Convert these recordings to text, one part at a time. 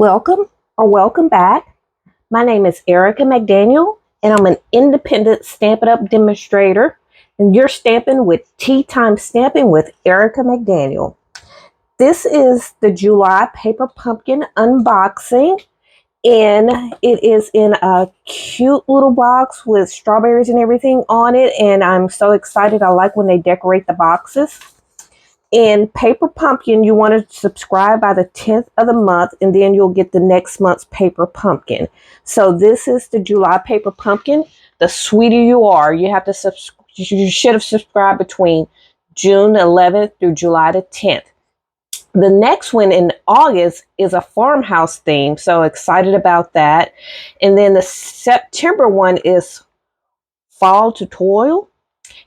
Welcome or welcome back. My name is Erica McDaniel, and I'm an independent Stampin' Up! Demonstrator. And you're stamping with Tea Time Stamping with Erica McDaniel. This is the July Paperpumkin unboxing, and it is in a cute little box with strawberries and everything on it. And I'm so excited. I like when they decorate the boxes. In Paperpumkin, you want to subscribe by the 10th of the month, and then you'll get the next month's Paperpumkin. So this is the July Paperpumkin. The sweeter you are, you have to you should have subscribed between June 11th through July the 10th. The next one in August is a farmhouse theme, so excited about that. And then the September one is Fall to Toil,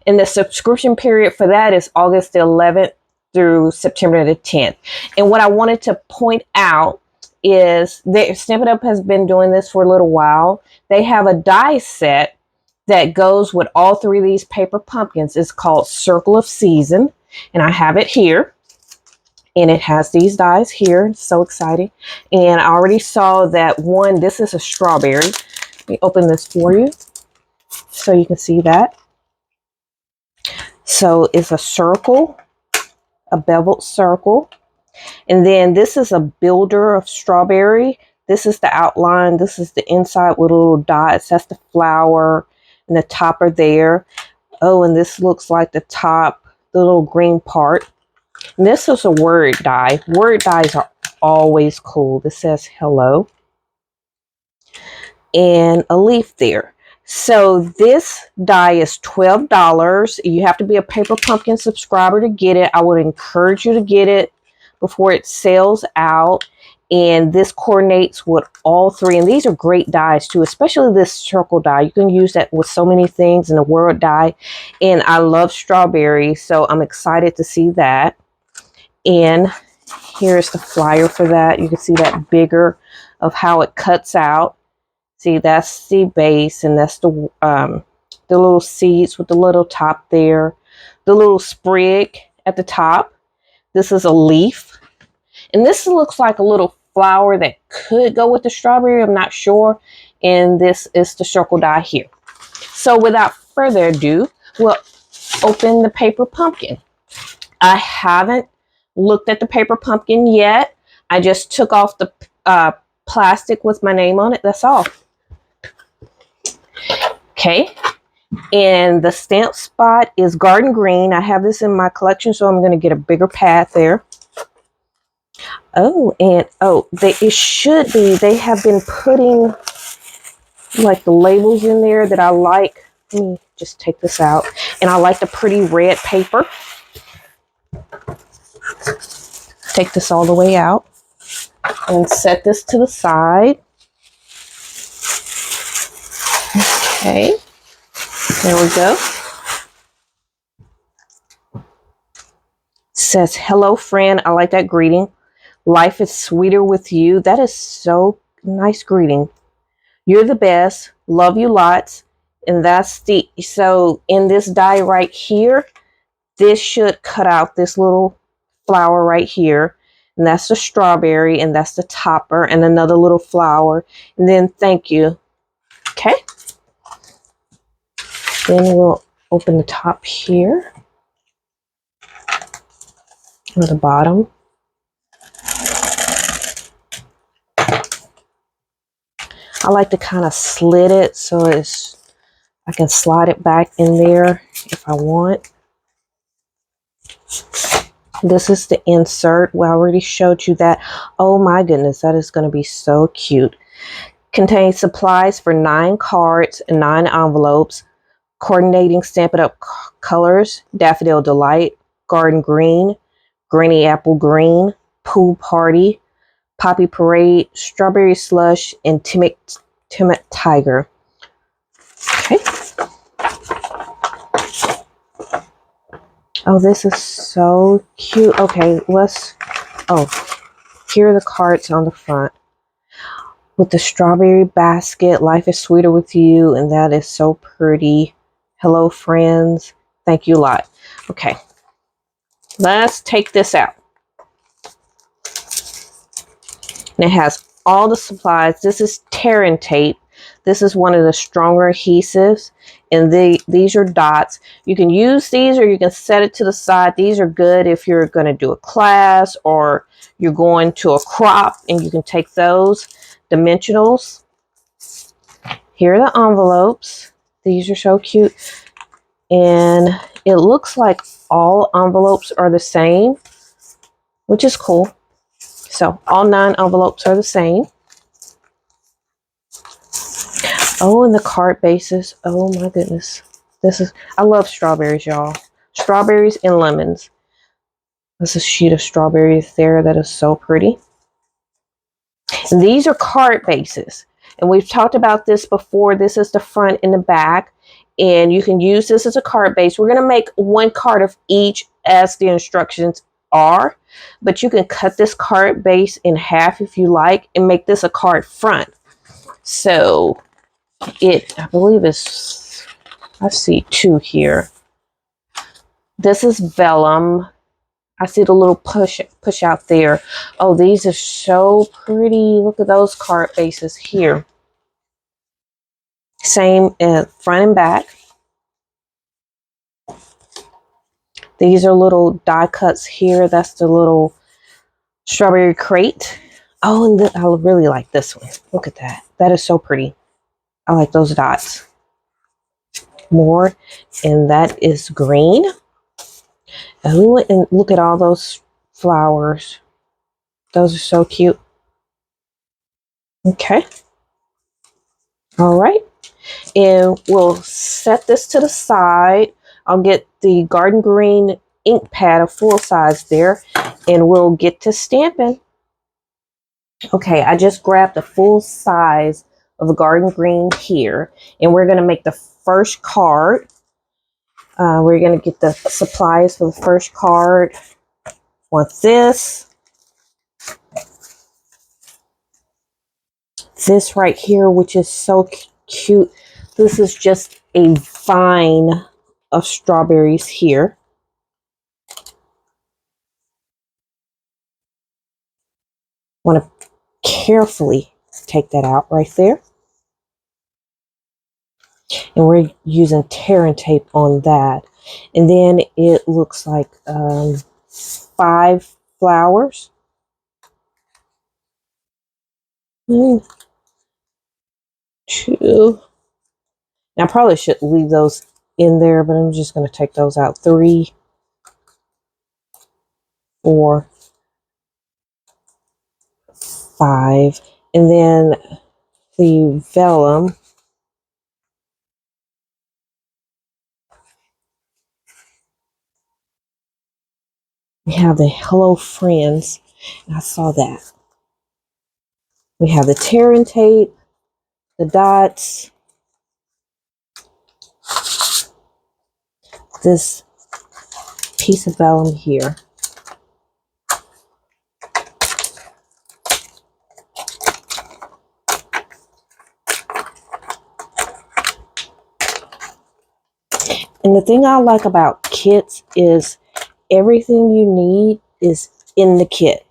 and the subscription period for that is August the 11th through September the 10th. And what I wanted to point out is that Stampin' Up! Has been doing this for a little while. They have a die set that goes with all three of these Paperpumkins. It's called Circle of Season, and I have it here. And it has these dies here. It's so exciting. And I already saw that one. This is a strawberry. Let me open this for you so you can see that. So it's a circle, a beveled circle. And then this is a builder of strawberry. This is the outline. This is the inside with little dots. That's the flower and the topper there. Oh, and this looks like the top, the little green part. And this is a word die. Word dies are always cool. This says hello. And a leaf there. So this die is $12. You have to be a Paperpumkin subscriber to get it. I would encourage you to get it before it sells out. And this coordinates with all three. And these are great dies too, especially this circle die. You can use that with so many things in the word die. And I love strawberry, so I'm excited to see that. And here's the flyer for that. You can see that bigger of how it cuts out. See, that's the base, and that's the little seeds with the little top there. The little sprig at the top. This is a leaf. And this looks like a little flower that could go with the strawberry. I'm not sure. And this is the circle die here. So without further ado, we'll open the Paperpumkin. I haven't looked at the Paperpumkin yet. I just took off the plastic with my name on it. That's all. Okay, and the stamp spot is garden green. I have this in my collection, so I'm going to get a bigger pad there. Oh, and it should be, they have been putting like the labels in there that I like. Let me just take this out. And I like the pretty red paper. Take this all the way out and set this to the side. Okay, there we go. It says, hello, friend. I like that greeting. Life is sweeter with you. That is so nice greeting. You're the best. Love you lots. And that's the, so in this die right here, this should cut out this little flower right here. And that's the strawberry, and that's the topper, and another little flower. And then thank you. Okay. Then we'll open the top here, or the bottom. I like to kind of slit it so I can slide it back in there if I want. This is the insert. Well, I already showed you that. Oh my goodness, that is going to be so cute. Contains supplies for 9 cards and 9 envelopes. Coordinating Stampin' Up! Colors, Daffodil Delight, Garden Green, Granny Apple Green, Pool Party, Poppy Parade, Strawberry Slush, and Timid Tiger. Okay. Oh, this is so cute. Okay, here are the cards on the front. With the strawberry basket, life is sweeter with you, and that is so pretty. Hello, friends. Thank you a lot. Okay, let's take this out. And it has all the supplies. This is tearing tape. This is one of the stronger adhesives, and these are dots. You can use these or you can set it to the side. These are good if you're going to do a class or you're going to a crop, and you can take those dimensionals. Here are the envelopes. These are so cute, and it looks like all envelopes are the same, which is cool. So all 9 envelopes are the same. Oh, and the card bases. Oh my goodness. I love strawberries, y'all. Strawberries and lemons. There's a sheet of strawberries there that is so pretty. And these are card bases. And we've talked about this before. This is the front and the back. And you can use this as a card base. We're going to make 1 card of each as the instructions are. But you can cut this card base in half if you like and make this a card front. So I believe it's, I see 2 here. This is vellum. I see the little push out there. Oh, these are so pretty. Look at those card bases here. Same front and back. These are little die cuts here. That's the little strawberry crate. Oh, and I really like this one. Look at that. That is so pretty. I like those dots. More, and that is green. And look at all those flowers. Those are so cute. Okay. All right. And we'll set this to the side. I'll get the garden green ink pad, a full size there, and we'll get to stamping. Okay, I just grabbed the full size of the garden green here, and we're going to make the first card. We're going to get the supplies for the first card. Want this. This right here, which is so cute. This is just a vine of strawberries here. Want to carefully take that out right there. And we're using tear and tape on that. And then it looks like 5 flowers. 1, 2. Now, I probably should leave those in there, but I'm just going to take those out. 3, 4, 5. And then the vellum. We have the Hello Friends. I saw that. We have the tear and tape, the dots, this piece of vellum here. And the thing I like about kits is everything you need is in the kit.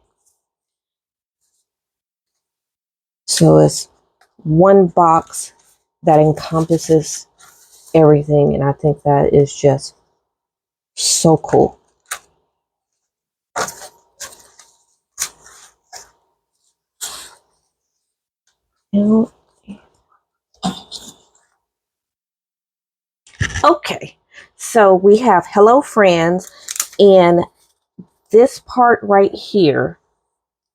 So it's one box that encompasses everything, and I think that is just so cool. Okay, so we have Hello Friends, and this part right here,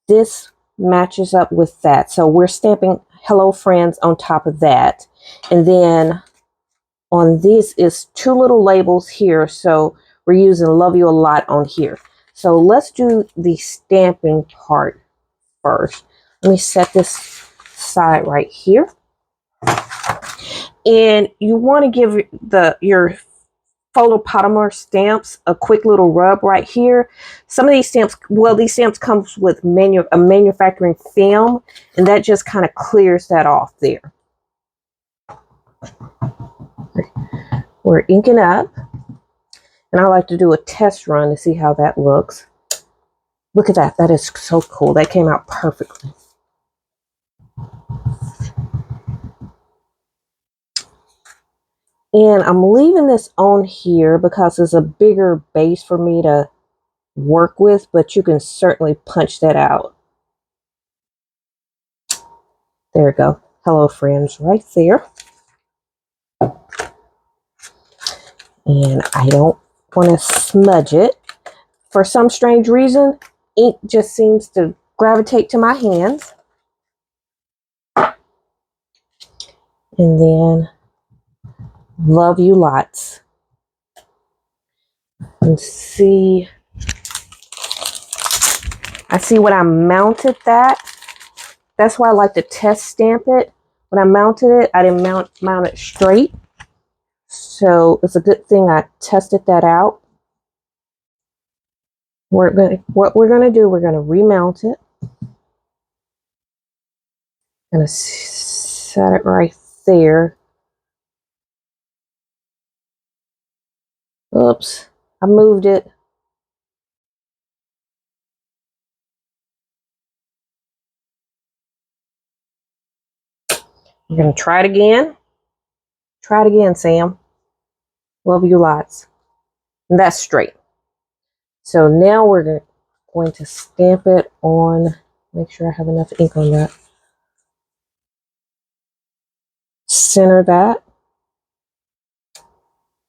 this matches up with that. So we're stamping Hello Friends on top of that. And then on this is 2 little labels here. So we're using Love You a Lot on here. So let's do the stamping part first. Let me set this side right here. And you want to give your photopolymer stamps a quick little rub right here. Some of these stamps, well, these stamps comes with a manufacturing film, and that just kind of clears that off there. We're inking up, and I like to do a test run to see how that looks. Look at that. That is so cool. That came out perfectly. And I'm leaving this on here because it's a bigger base for me to work with, but you can certainly punch that out. There we go. Hello, friends, right there. And I don't want to smudge it. For some strange reason, ink just seems to gravitate to my hands. And then, love you lots. And see, I see when I mounted that. That's why I like to test stamp it. When I mounted it, I didn't mount it straight. So it's a good thing I tested that out. What we're gonna do, we're gonna remount it. Gonna set it right there. Oops, I moved it. We're gonna try it again. Try it again, Sam. Love you lots. And that's straight. So now we're going to stamp it on. Make sure I have enough ink on that. Center that.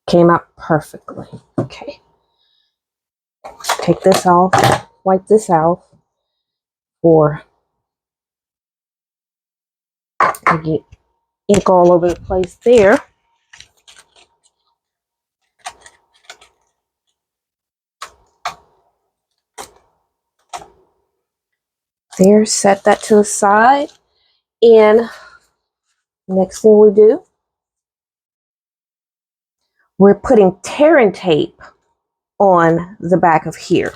Came out perfectly. Okay. Take this off. Wipe this out. Or I get ink all over the place there. There, set that to the side. And next thing we do, we're putting tearing tape on the back of here.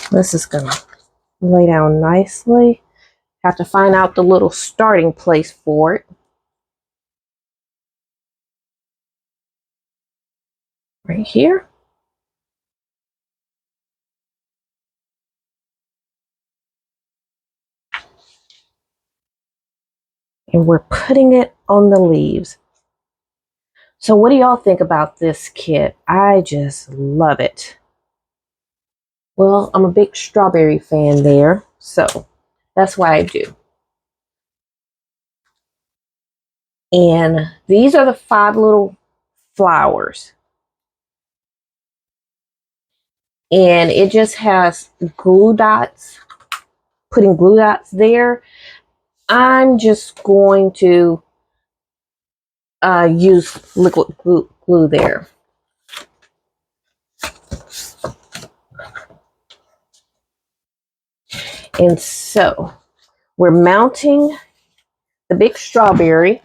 This is gonna lay down nicely. Have to find out the little starting place for it. Right here. And we're putting it on the leaves. So what do y'all think about this kit? I just love it. Well, I'm a big strawberry fan there, so that's why I do. And these are the 5 little flowers. And it just has glue dots, putting glue dots there. I'm just going to use liquid glue there. And so we're mounting the big strawberry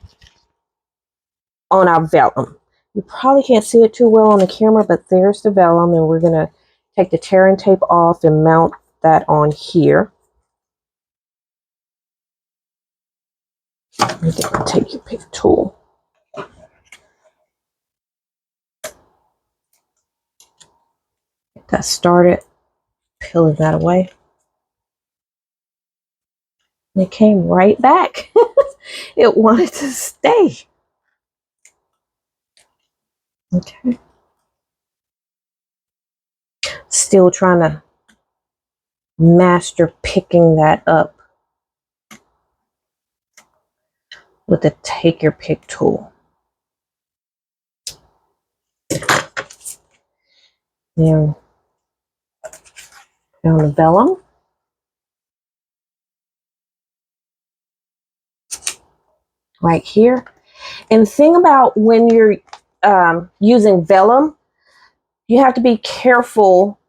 on our vellum. You probably can't see it too well on the camera, but there's the vellum, and we're going to take the tearing tape off and mount that on here. Let me get my take your pick tool. Get that started, peeling that away. And it came right back. It wanted to stay. Okay. Still trying to master picking that up with the take your pick tool. Then on the vellum. Right here. And the thing about when you're using vellum, you have to be careful,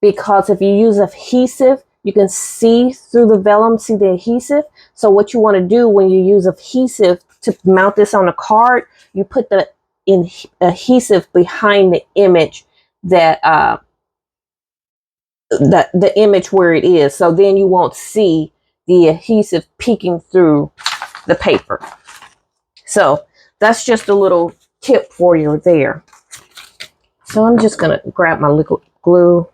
because if you use adhesive, you can see through the vellum, see the adhesive. So what you want to do when you use adhesive to mount this on a card, you put the adhesive behind the image that the image where it is. So then you won't see the adhesive peeking through the paper. So that's just a little tip for you there. So I'm just going to grab my liquid glue.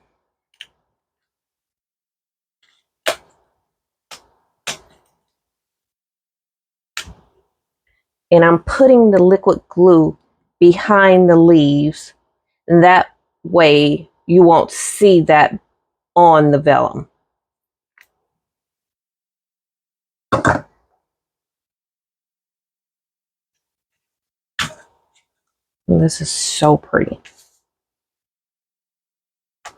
And I'm putting the liquid glue behind the leaves. And that way you won't see that on the vellum. And this is so pretty. I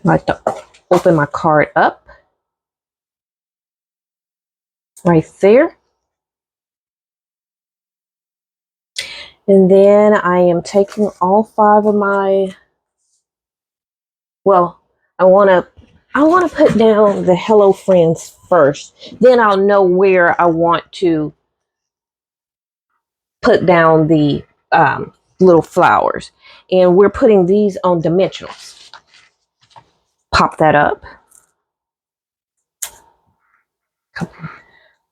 like to open my card up right there. And then I am taking all 5 of my, well, I want to put down the Hello Friends first. Then I'll know where I want to put down the little flowers. And we're putting these on dimensionals. Pop that up.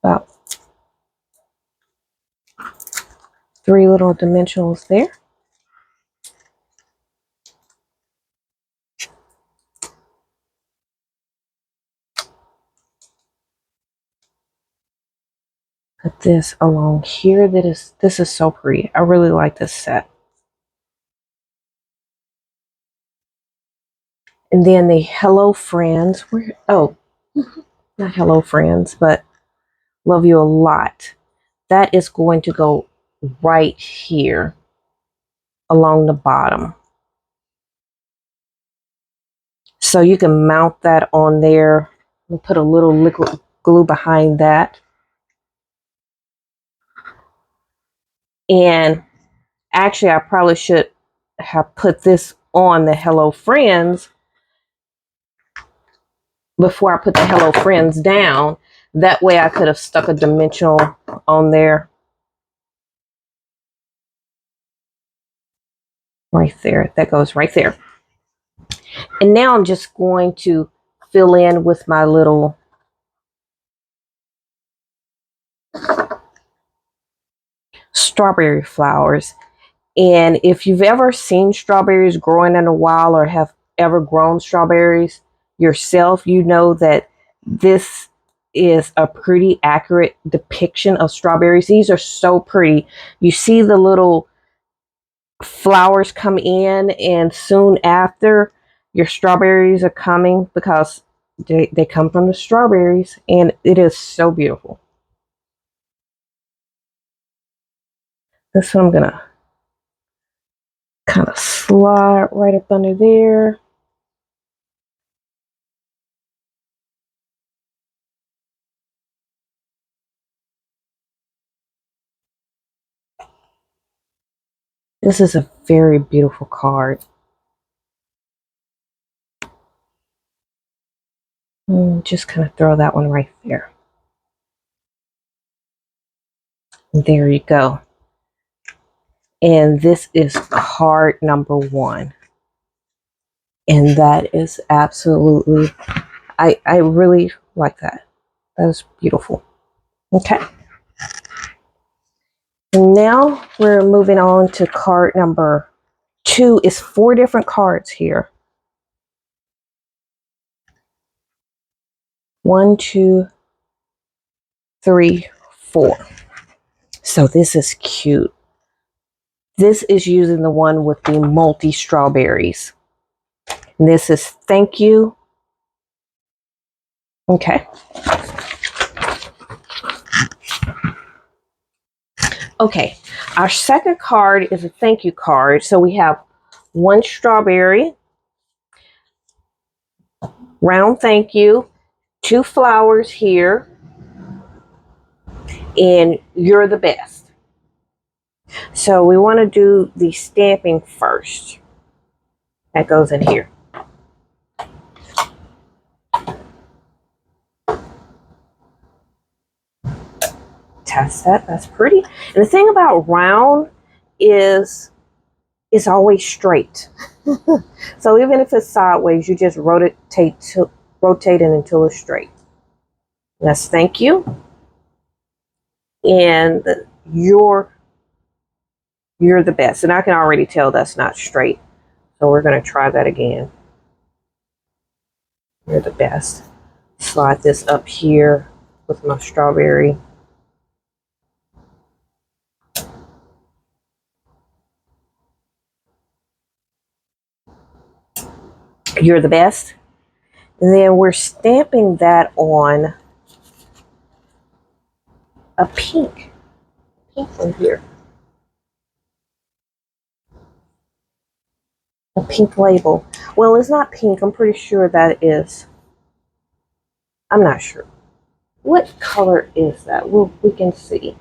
About 3 little dimensionals there. Put this along here. This is so pretty. I really like this set. And then the Hello Friends. Not Hello Friends, but love you a lot. That is going to go right here along the bottom. So you can mount that on there. We'll put a little liquid glue behind that. And actually, I probably should have put this on the Hello Friends before I put the Hello Friends down. That way I could have stuck a dimensional on there. Right there. That goes right there. And now I'm just going to fill in with my little strawberry flowers. And if you've ever seen strawberries growing in a while or have ever grown strawberries yourself, you know that this is a pretty accurate depiction of strawberries. These are so pretty. You see the little flowers come in, and soon after your strawberries are coming because they come from the strawberries, and it is so beautiful. This one I'm gonna kind of slide right up under there. This is a very beautiful card. Just kind of throw that one right there. And there you go. And this is card number 1. And that is absolutely, I really like that. That is beautiful. Okay. And now we're moving on to card number 2. It's 4 different cards here. 1, 2, 3, 4. So this is cute. This is using the one with the multi strawberries. And this is thank you. Okay. Okay. Our second card is a thank you card. So we have 1 strawberry, round thank you, 2 flowers here, and you're the best. So we want to do the stamping first. That goes in here. Test that. That's pretty. And the thing about round is it's always straight. So even if it's sideways, you just rotate it until it's straight. That's thank you. And you're the best. And I can already tell that's not straight. So we're going to try that again. You're the best. Slide this up here with my strawberry. You're the best. And then we're stamping that on a pink one here. A pink label. Well, it's not pink. I'm pretty sure that is. I'm not sure. What color is that? Well, we can see.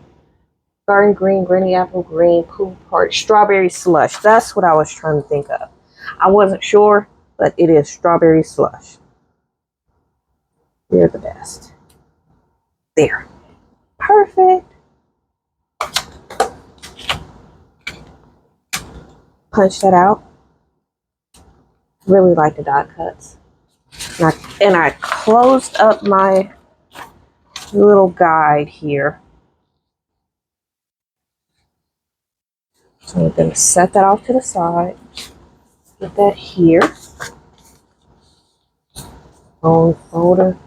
Garden green, granny apple green, pool party, strawberry slush. That's what I was trying to think of. I wasn't sure, but it is strawberry slush. You're the best. There. Perfect. Punch that out. Really like the dot cuts. And I closed up my little guide here. So I'm going to set that off to the side. Put that here. Bone folder.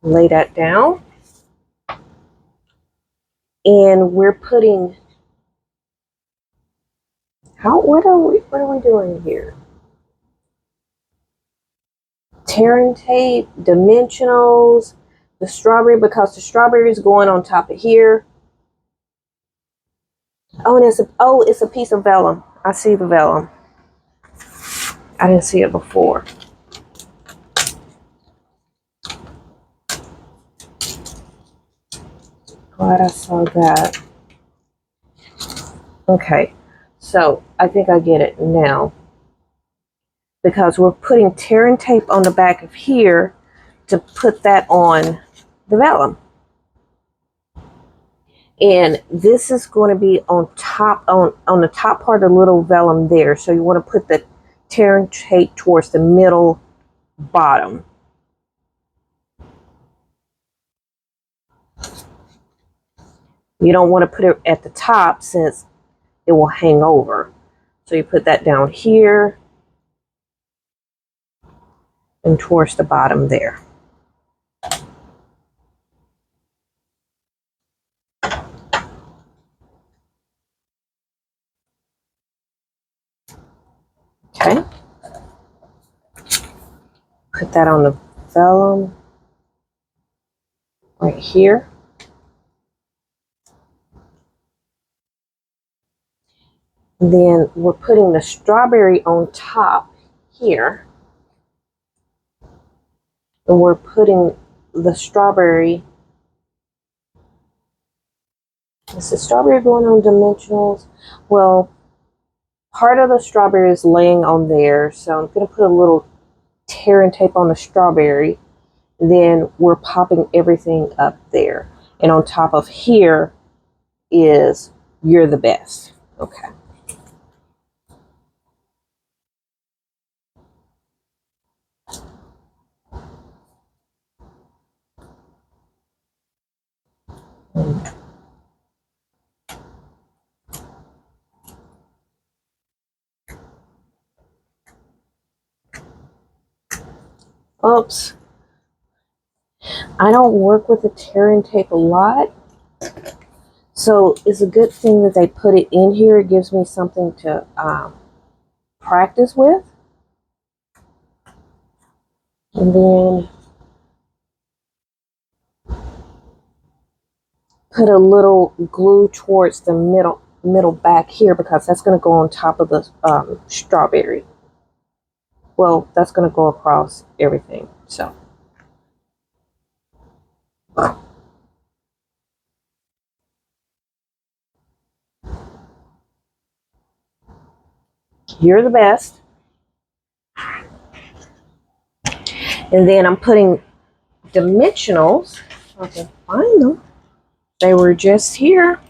Lay that down. And we're putting, what are we doing here? Tearing tape, dimensionals, the strawberry, because the strawberry is going on top of here. Oh, and it's a piece of vellum. I see the vellum. I didn't see it before. Glad I saw that. Okay, so I think I get it now. Because we're putting tearing tape on the back of here to put that on the vellum. And this is going to be on top, on the top part of the little vellum there. So you want to put the tearing tape towards the middle bottom. You don't want to put it at the top since it will hang over. So you put that down here and towards the bottom there. Okay. Put that on the vellum right here. And then we're putting the strawberry on top here. And we're putting the strawberry. Is the strawberry going on dimensionals? Well, part of the strawberry is laying on there. So I'm going to put a little tearing tape on the strawberry. Then we're popping everything up there. And on top of here is You're the Best. Okay. Oops. I don't work with the tearing tape a lot. So it's a good thing that they put it in here. It gives me something to practice with. And then put a little glue towards the middle back here because that's going to go on top of the strawberry. Well, that's going to go across everything. So. You're the best. And then I'm putting dimensionals. I can find them. They were just here.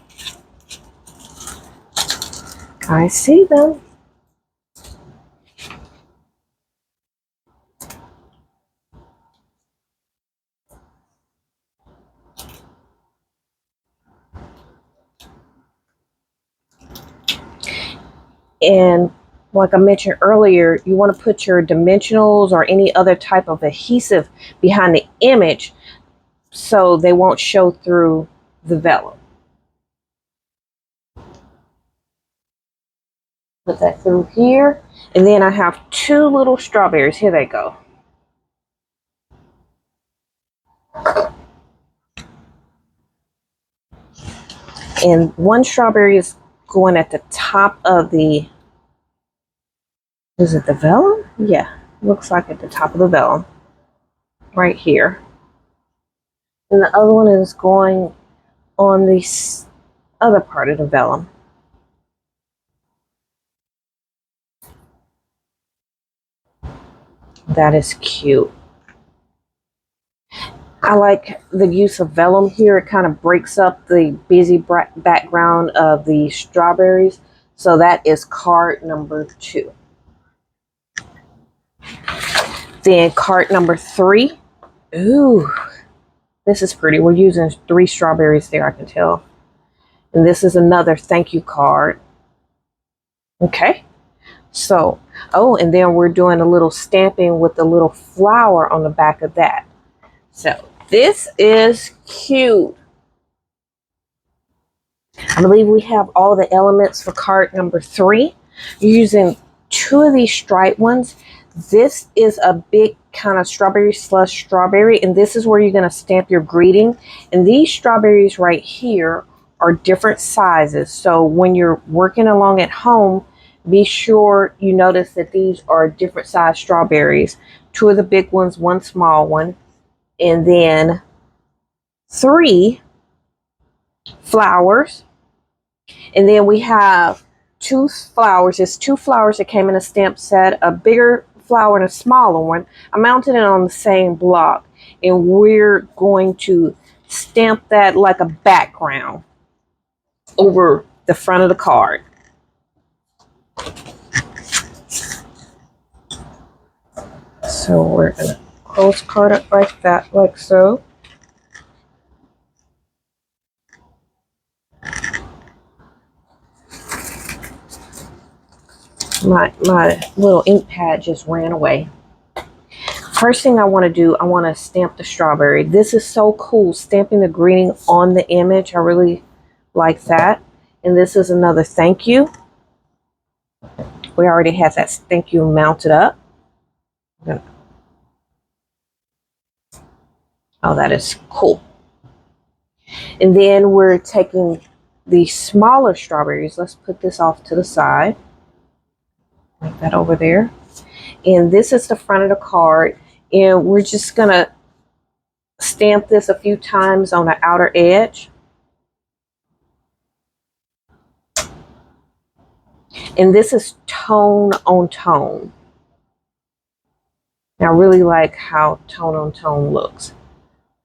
I see them. And like I mentioned earlier, you want to put your dimensionals or any other type of adhesive behind the image so they won't show through the vellum. Put that through here. And then I have two little strawberries. Here they go. And one strawberry is going at the top of the, is it the vellum? Yeah, looks like at the top of the vellum. Right here. And the other one is going on the other part of the vellum. That is cute. I like the use of vellum here. It kind of breaks up the busy background of the strawberries. So that is card number 2. Then card number 3. Ooh, this is pretty. We're using 3 strawberries there, I can tell. And this is another thank you card. Okay. So, oh, and then we're doing a little stamping with a little flower on the back of that. So this is cute. I believe we have all the elements for card number 3. Using 2 of these striped ones. This is a big kind of strawberry slush strawberry, and this is where you're going to stamp your greeting. And these strawberries right here are different sizes. So when you're working along at home, be sure you notice that these are different size strawberries. 2 of the big ones, 1 small one, and then 3 flowers. And then we have 2 flowers. There's 2 flowers that came in a stamp set, a bigger flower and a smaller one. I mounted it on the same block, and we're going to stamp that like a background over the front of the card. So we're going to close the card up like that, like so. My little ink pad just ran away. First thing I want to do, I want to stamp the strawberry. This is so cool, stamping the greeting on the image. I really like that. And this is another thank you. We already have that thank you mounted up. Oh, that is cool. And then we're taking the smaller strawberries. Let's put this off to the side. Like that over there. And this is the front of the card. And we're just going to stamp this a few times on the outer edge. And this is tone on tone. And I really like how tone on tone looks.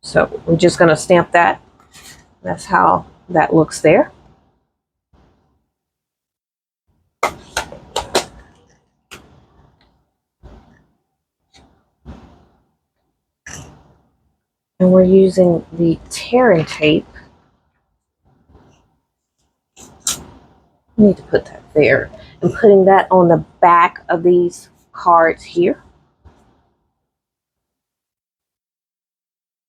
So we're just going to stamp that. That's how that looks there. And we're using the tearing tape. I need to put that there. And putting that on the back of these cards here.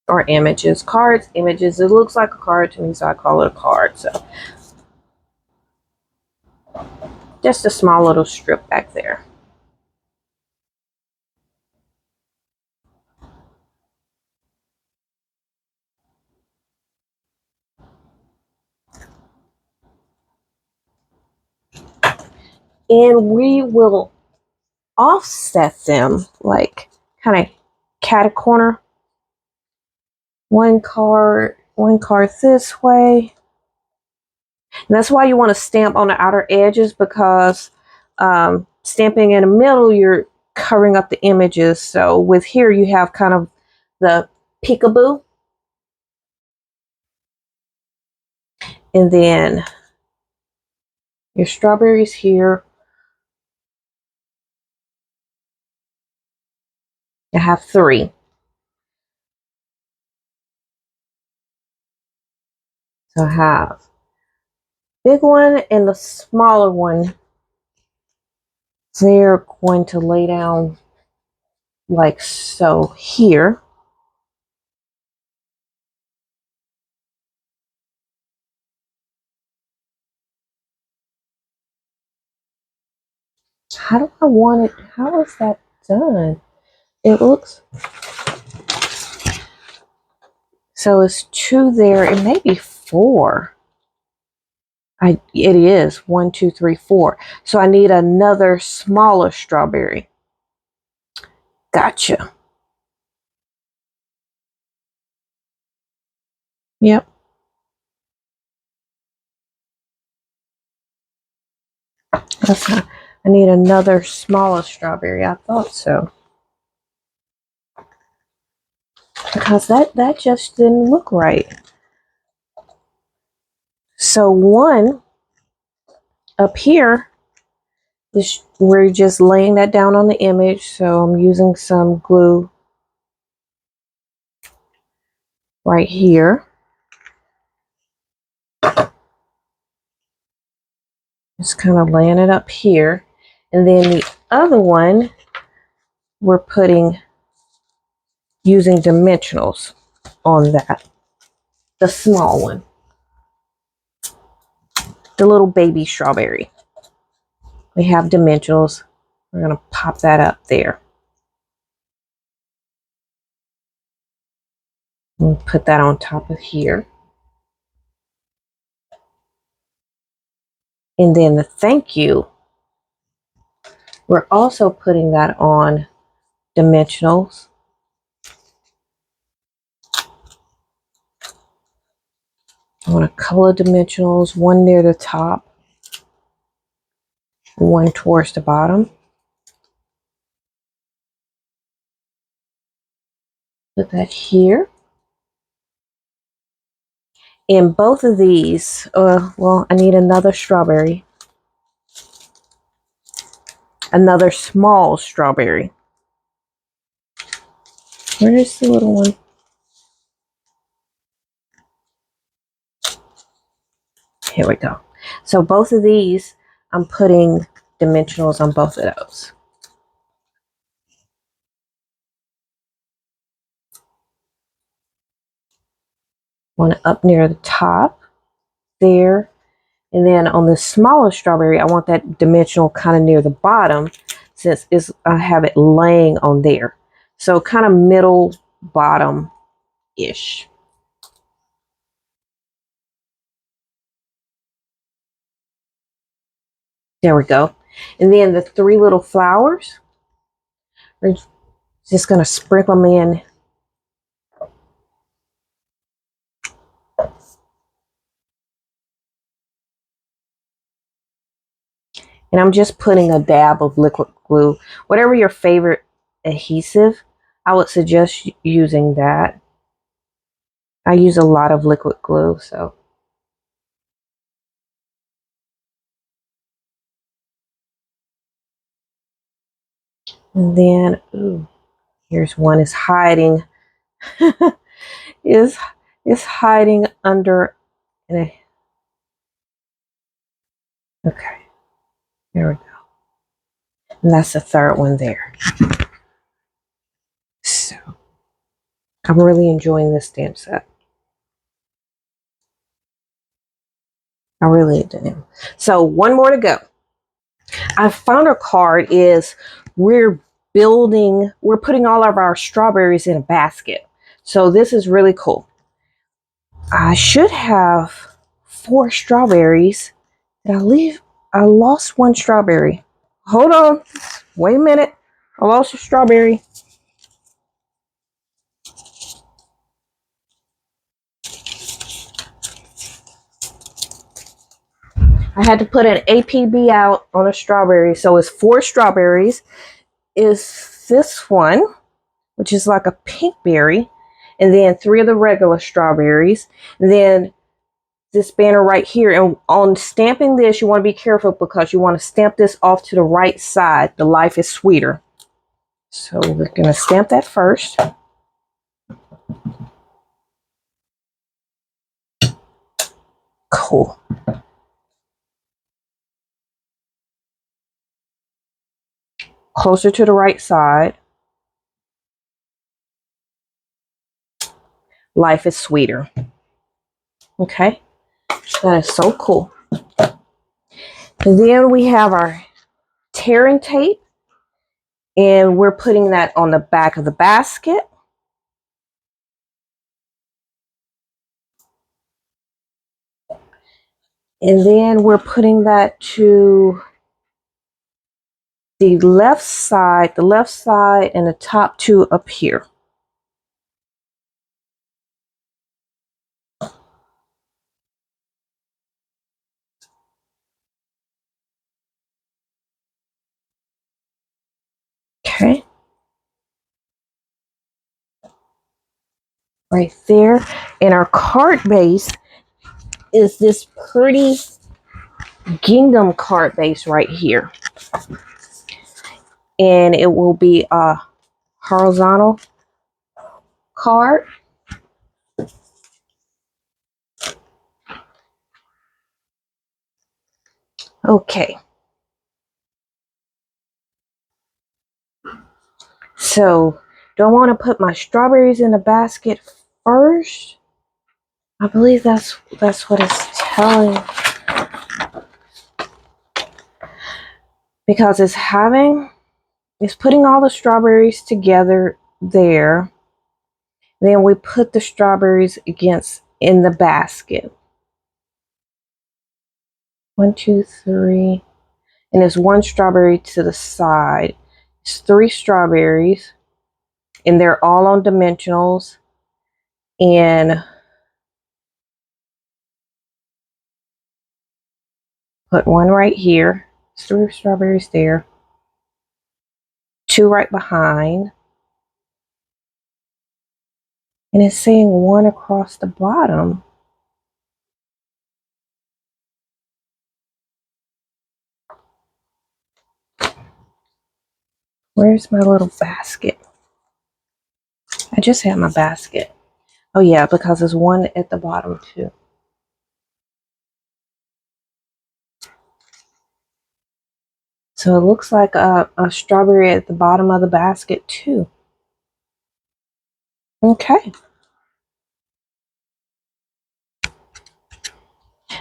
Or images. Cards, images. It looks like a card to me, so I call it a card. So just a small little strip back there. And we will offset them like kind of cat a corner. One card this way. And that's why you want to stamp on the outer edges, because stamping in the middle, you're covering up the images. So with here, you have kind of the peekaboo. And then your strawberries here. I have 3. So I have big one and the smaller one. They're going to lay down like so here. How do I want it? How is that done? It looks, so it's 2 there. It may be 4. It is 1, 2, 3, 4. So I need another smaller strawberry. Gotcha. Yep. That's not, I need another smaller strawberry. I thought so. Because that just didn't look right. So one up here is, we're just laying that down on the image. So I'm using some glue right here. Just kind of laying it up here. And then the other one, we're using dimensionals on that. The small one. The little baby strawberry. We have dimensionals. We're going to pop that up there. And put that on top of here. And then the thank you, we're also putting that on dimensionals. I want a couple of dimensionals, one near the top, one towards the bottom. Put that here. In both of these, well, I need another strawberry. Another small strawberry. Where is the little one? Here we go. So both of these, I'm putting dimensionals on both of those. One up near the top there. And then on the smaller strawberry, I want that dimensional kind of near the bottom since I have it laying on there. So kind of middle bottom-ish. There we go. And then the 3 little flowers, we're just going to sprinkle them in. And I'm just putting a dab of liquid glue. Whatever your favorite adhesive, I would suggest using that. I use a lot of liquid glue, so. And then, ooh, here's one is hiding. is hiding under an, okay, there we go. And that's the third one there. So I'm really enjoying this stamp set. I really do. So one more to go. I found a card is we're putting all of our strawberries in a basket. So this is really cool. I should have 4 strawberries. Did I lost 1 strawberry. Hold on. Wait a minute. I lost a strawberry. I had to put an APB out on a strawberry. So it's 4 strawberries. Is this one, which is like a pink berry. And then 3 of the regular strawberries. And then this banner right here. And on stamping this, you want to be careful because you want to stamp this off to the right side. The life is sweeter. So we're going to stamp that first. Cool. Closer to the right side. Life is sweeter. Okay. That is so cool. And then we have our tearing tape, and we're putting that on the back of the basket. And then we're putting that to the left side and the top two up here. Okay. Right there. And our card base is this pretty gingham card base right here. And it will be a horizontal card. Okay. So, do I want to put my strawberries in the basket first? I believe that's what it's telling. Because it's putting all the strawberries together there. Then we put the strawberries in the basket. 1, 2, 3. And there's 1 strawberry to the side. It's 3 strawberries. And they're all on dimensionals. And put 1 right here. 3 strawberries there. 2 right behind. And it's saying 1 across the bottom. Where's my little basket? I just had my basket. Oh yeah, because there's 1 at the bottom too. So it looks like a strawberry at the bottom of the basket too. Okay.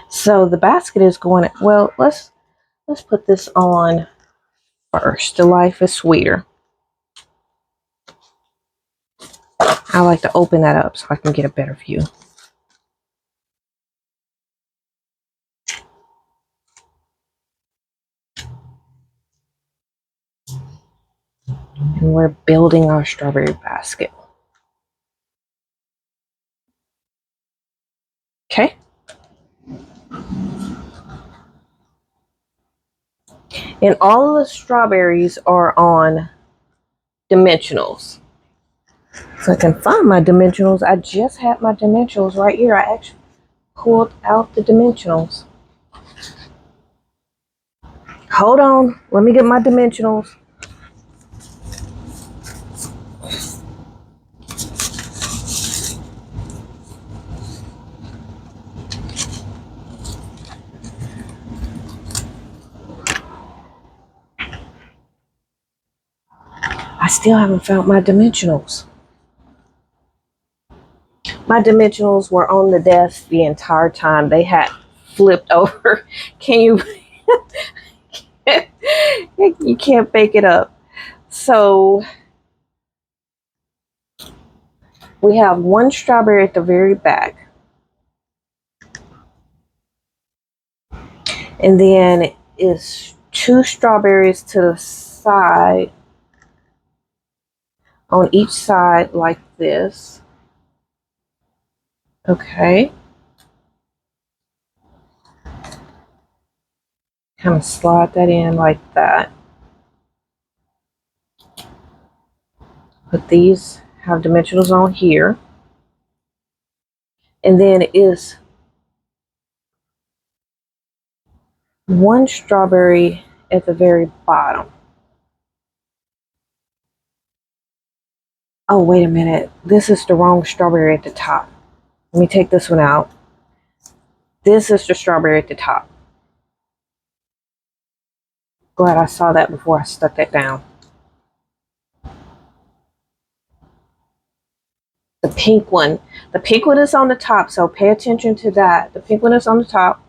So the basket is going, well, let's put this on first. The Life is Sweeter. I like to open that up so I can get a better view. And we're building our strawberry basket. Okay. And all of the strawberries are on dimensionals. So I can find my dimensionals. I just had my dimensionals right here. I actually pulled out the dimensionals. Hold on. Let me get my dimensionals. I still haven't found my dimensionals. My dimensionals were on the desk the entire time. They had flipped over. Can you? You can't fake it up. So we have 1 strawberry at the very back. And then it's 2 strawberries to the side. On each side like this. Okay. Kind of slide that in like that. But these have dimensionals on here. And then it is 1 strawberry at the very bottom. Oh, wait a minute. This is the wrong strawberry at the top. Let me take this one out. This is the strawberry at the top. Glad I saw that before I stuck that down. The pink one. The pink one is on the top, so pay attention to that. The pink one is on the top.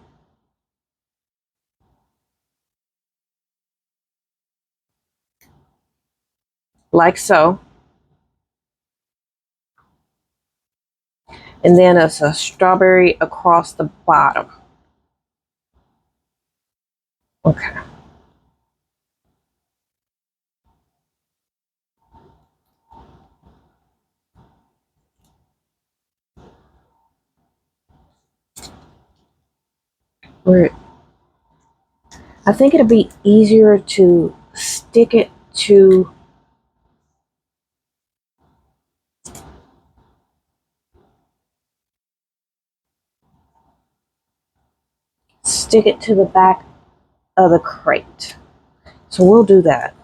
like so. And then it's a strawberry across the bottom. Okay. I think it'd be easier to stick it to the back of the crate. So we'll do that.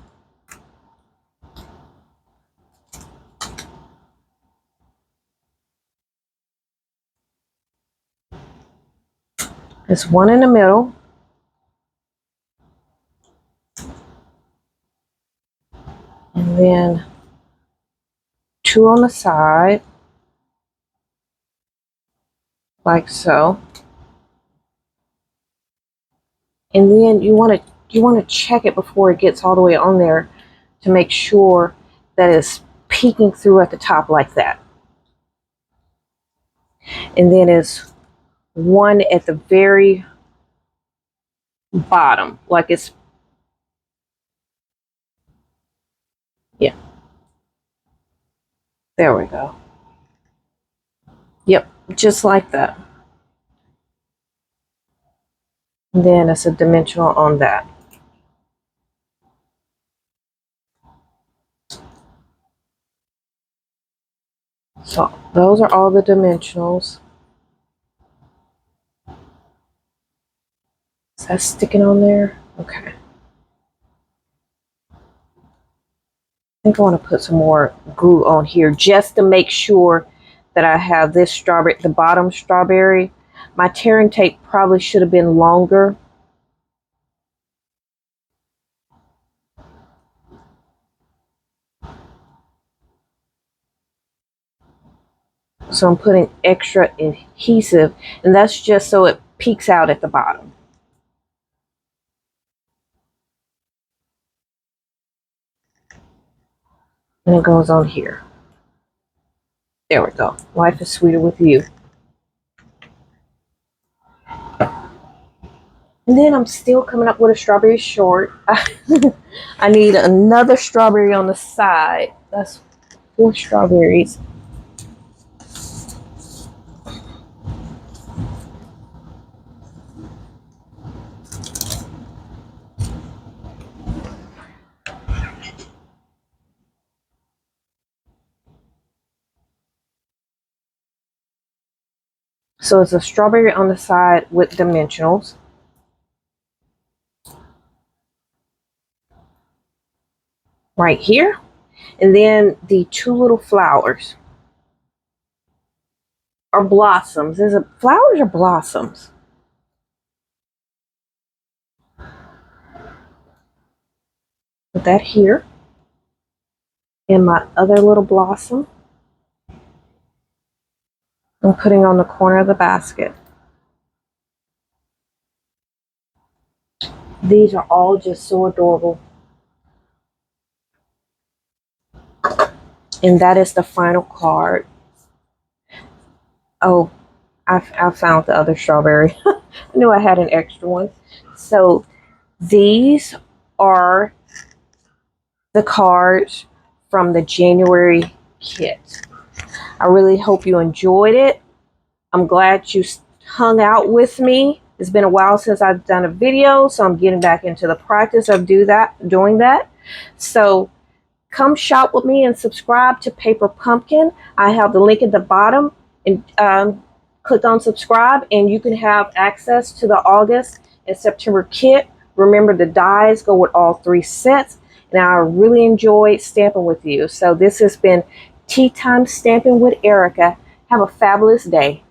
There's one in the middle. And then two on the side, like so. And then you want to check it before it gets all the way on there to make sure that it's peeking through at the top like that. And then it's one at the very bottom, like it's, yeah. There we go. Yep, just like that. And then it's a dimensional on that. So those are all the dimensionals. Is that sticking on there? Okay. I think I want to put some more glue on here just to make sure that I have this strawberry, the bottom strawberry. My tearing tape probably should have been longer. So I'm putting extra adhesive, and that's just so it peeks out at the bottom. And it goes on here. There we go. Life is sweeter with you. And then I'm still coming up with a strawberry short. I need another strawberry on the side. That's 4 strawberries. So it's a strawberry on the side with dimensionals. Right here. And then the 2 little flowers. Or blossoms. Is it flowers or blossoms? Put that here. And my other little blossom, I'm putting on the corner of the basket. These are all just so adorable. And that is the final card. Oh, I found the other strawberry. I knew I had an extra one. So these are the cards from the January kit. I really hope you enjoyed it. I'm glad you hung out with me. It's been a while since I've done a video, so I'm getting back into the practice of doing that. So come shop with me and subscribe to Paperpumkin. I have the link at the bottom, and click on subscribe, and you can have access to the August and September kit. Remember, the dies go with all 3 sets, and I really enjoyed stamping with you. So this has been Tea Time Stamping with Erica. Have a fabulous day.